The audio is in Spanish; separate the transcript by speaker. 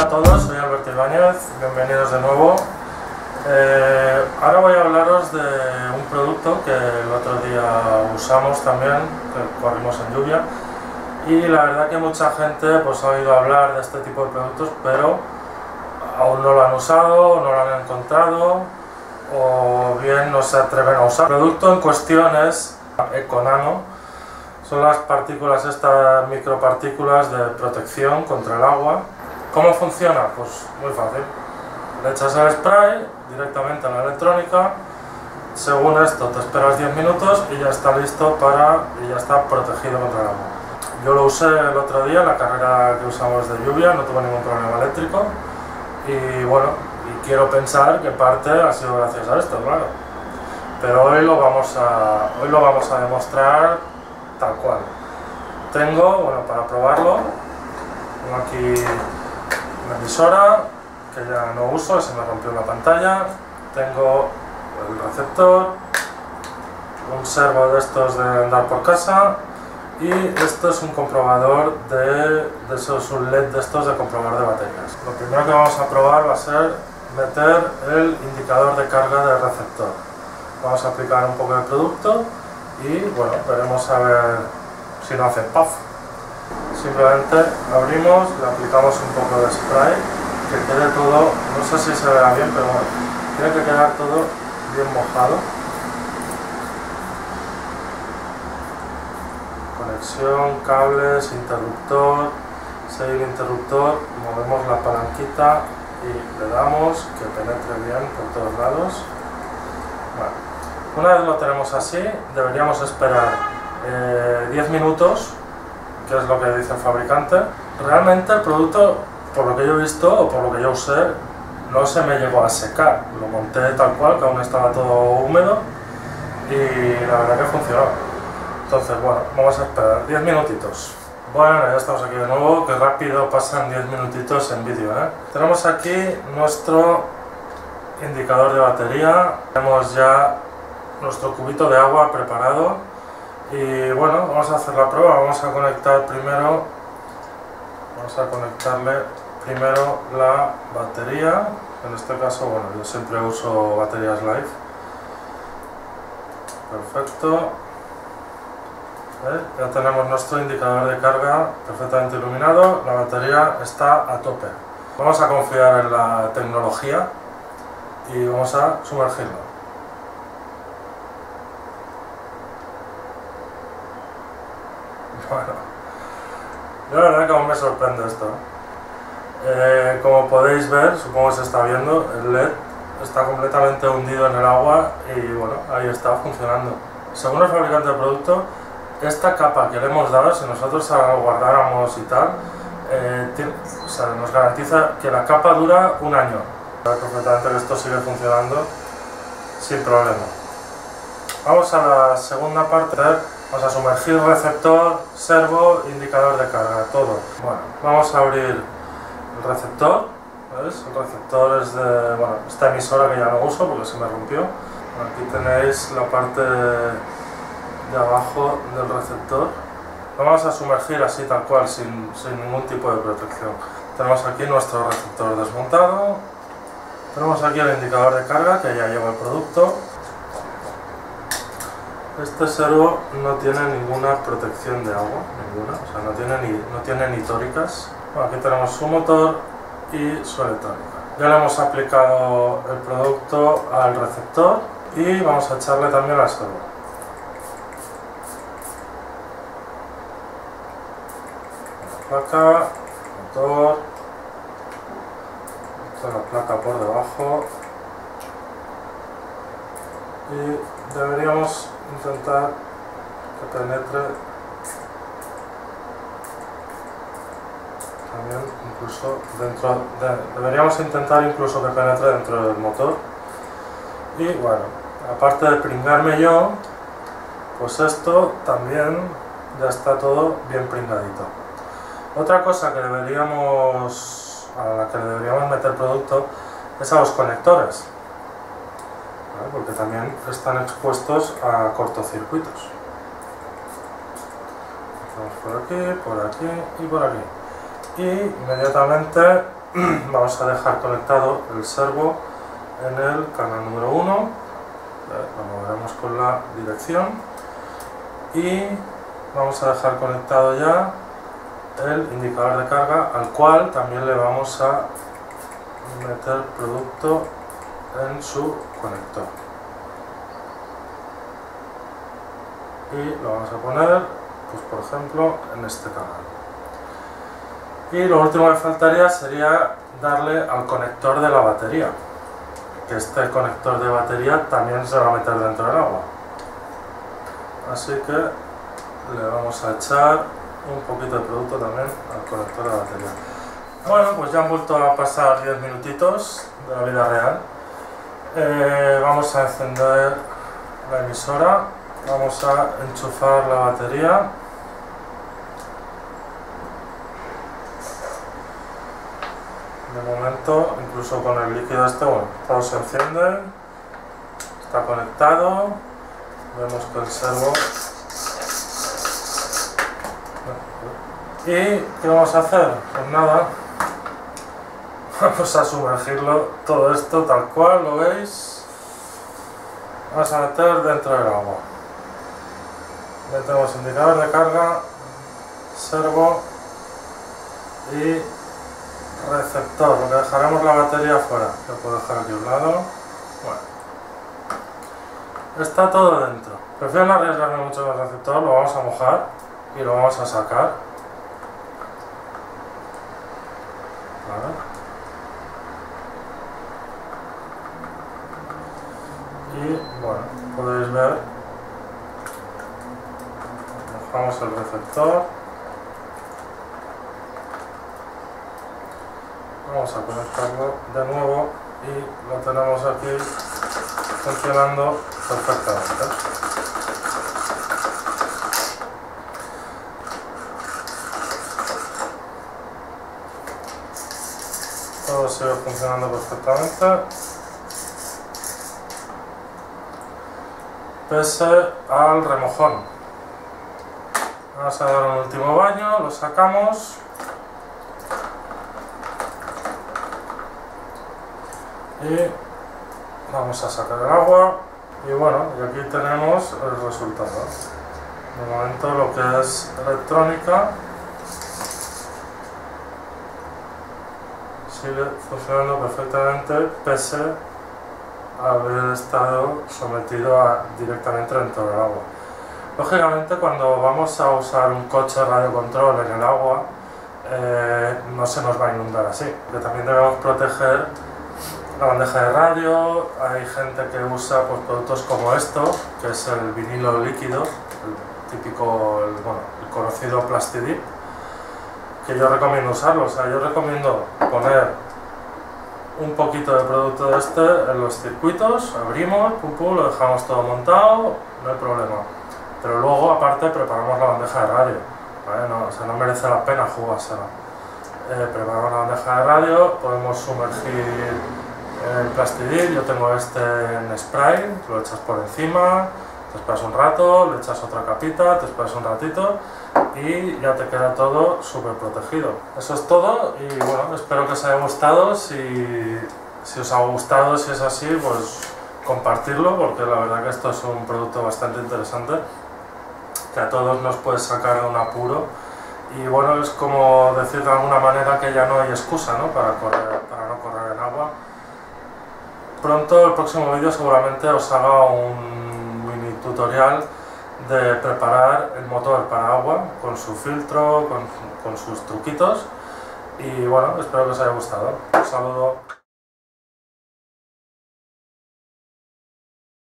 Speaker 1: a todos, soy Alberto Ibáñez, bienvenidos de nuevo. Ahora voy a hablaros de un producto que el otro día usamos también, que corrimos en lluvia, y la verdad que mucha gente pues, ha oído hablar de este tipo de productos, pero aún no lo han usado, no lo han encontrado, o bien no se atreven a usar. El producto en cuestión es Econano. Son las partículas, estas micropartículas de protección contra el agua. ¿Cómo funciona? Pues muy fácil. Le echas el spray directamente a la electrónica. Según esto te esperas 10 minutos y ya está listo y ya está protegido contra el agua. Yo lo usé el otro día en la carrera que usamos de lluvia, no tuve ningún problema eléctrico. Y bueno, y quiero pensar que parte ha sido gracias a esto, claro. Pero hoy lo vamos a demostrar tal cual. Tengo, bueno, para probarlo, tengo aquí una emisora que ya no uso, se me rompió la pantalla. Tengo el receptor, un servo de estos de andar por casa, y esto es un comprobador un LED de estos de comprobar de baterías. Lo primero que vamos a probar va a ser meter el indicador de carga del receptor. Vamos a aplicar un poco de producto y bueno, veremos a ver si no hace puff. Simplemente abrimos, le aplicamos un poco de spray, que quede todo, no sé si se verá bien, pero bueno, tiene que quedar todo bien mojado. Conexión, cables, interruptor, seguir interruptor, movemos la palanquita y le damos que penetre bien por todos lados. Bueno, una vez lo tenemos así, deberíamos esperar 10 minutos, que es lo que dice el fabricante. Realmente el producto, por lo que yo he visto o por lo que yo usé, no se me llegó a secar. Lo monté tal cual, que aún estaba todo húmedo, y la verdad que funcionó. Entonces, bueno, vamos a esperar 10 minutitos. Bueno, ya estamos aquí de nuevo, que rápido pasan 10 minutitos en vídeo, ¿eh? Tenemos aquí nuestro indicador de batería, tenemos ya nuestro cubito de agua preparado y bueno, vamos a hacer la prueba. Vamos a conectarle primero la batería. En este caso, bueno, yo siempre uso baterías Life. Perfecto. Ya tenemos nuestro indicador de carga perfectamente iluminado, la batería está a tope. Vamos a confiar en la tecnología y vamos a sumergirlo. Bueno, yo la verdad que aún me sorprende esto. Como podéis ver, supongo que se está viendo, el LED está completamente hundido en el agua y bueno, ahí está funcionando. Según el fabricante del producto, esta capa que le hemos dado, si nosotros la guardáramos y tal, nos garantiza que la capa dura un año. Perfectamente que esto sigue funcionando sin problema. Vamos a la segunda parte. Vamos a sumergir receptor, servo, indicador de carga, todo. Bueno, vamos a abrir el receptor. ¿Ves? El receptor es de esta emisora que ya no uso porque se me rompió. Aquí tenéis la parte de abajo del receptor. Lo vamos a sumergir así tal cual, sin ningún tipo de protección. Tenemos aquí nuestro receptor desmontado. Tenemos aquí el indicador de carga que ya lleva el producto. Este servo no tiene ninguna protección de agua, ninguna, o sea, no tiene ni tóricas. Bueno, aquí tenemos su motor y su electrónica. Ya le hemos aplicado el producto al receptor y vamos a echarle también al servo. Placa, motor, la placa por debajo, y deberíamos intentar que penetre también incluso deberíamos intentar incluso que penetre dentro del motor. Y bueno, aparte de pringarme yo, pues esto también ya está todo bien pringadito. Otra cosa que a la que le deberíamos meter producto es a los conectores, ¿vale? Porque también están expuestos a cortocircuitos. Vamos por aquí y por aquí. Y inmediatamente vamos a dejar conectado el servo en el canal número 1, lo moveremos con la dirección, y vamos a dejar conectado ya el indicador de carga, al cual también le vamos a meter producto en su conector, y lo vamos a poner, pues por ejemplo, en este canal. Y lo último que faltaría sería darle al conector de la batería, que este conector de batería también se va a meter dentro del agua, así que le vamos a echar un poquito de producto también al conector de la batería. Bueno, pues ya han vuelto a pasar 10 minutitos de la vida real. Vamos a encender la emisora, vamos a enchufar la batería. De momento, incluso con el líquido este, bueno, todo se enciende, está conectado, vemos que el servo. ¿Y qué vamos a hacer? Pues nada, vamos a sumergirlo, todo esto tal cual, ¿lo veis? Vamos a meter dentro del agua. Metemos indicador de carga, servo y receptor, lo que dejaremos la batería fuera, lo puedo dejar aquí a un lado. Bueno, está todo dentro. Prefiero no arriesgarme mucho con el receptor, lo vamos a mojar y lo vamos a sacar. Vale. Y bueno, podéis ver, mojamos el receptor. Vamos a conectarlo de nuevo y lo tenemos aquí funcionando perfectamente. Todo sigue funcionando perfectamente, pese al remojón. Vamos a dar un último baño, lo sacamos. Y vamos a sacar el agua y bueno, y aquí tenemos el resultado. De momento lo que es electrónica sigue funcionando perfectamente, pese a haber estado sometido directamente dentro del agua. Lógicamente, cuando vamos a usar un coche radiocontrol en el agua, no se nos va a inundar así, que también debemos proteger la bandeja de radio. Hay gente que usa pues, productos como esto, que es el vinilo líquido, el típico, el conocido Plastidip, que yo recomiendo usarlo. O sea, yo recomiendo poner un poquito de producto de este en los circuitos, abrimos, lo dejamos todo montado, no hay problema. Pero luego, aparte, preparamos la bandeja de radio, ¿vale? No, o sea, no merece la pena jugársela. Preparamos la bandeja de radio, podemos sumergir el Plastidip. Yo tengo este en spray, lo echas por encima, te esperas un rato, le echas otra capita, te esperas un ratito y ya te queda todo súper protegido. Eso es todo y bueno, espero que os haya gustado. Si os ha gustado, si es así, pues compartirlo, porque la verdad que esto es un producto bastante interesante que a todos nos puede sacar de un apuro. Y bueno, es como decir de alguna manera que ya no hay excusa, ¿no? para no correr en agua. Pronto, el próximo vídeo seguramente os haga un mini tutorial de preparar el motor para agua, con su filtro, con sus truquitos. Y bueno, espero que os haya gustado. Un saludo.